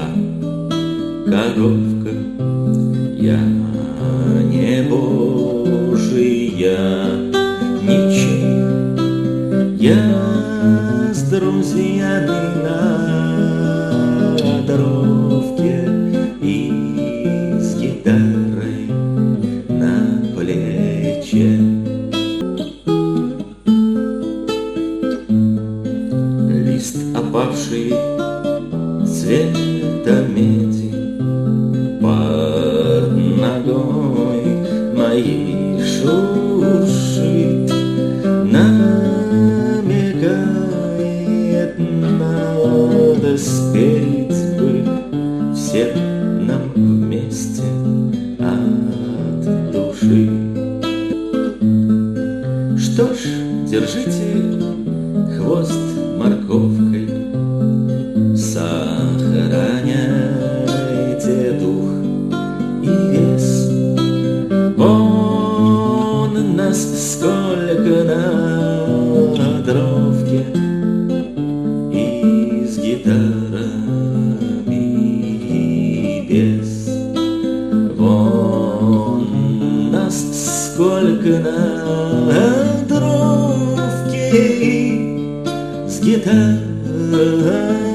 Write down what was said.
я коровка, я не божия, ничей. Я с друзьями на дровке и с гитарой на плече. Лист опавший цвета меди под ногой моей шуршит, намекает, надо спеть бы всем нам вместе от души. Что ж, держите хвост морковкой, сохраняйте дух и вес. Вон нас сколько на дровке и с гитарами и без. Вон нас сколько на дровке и с гитарами.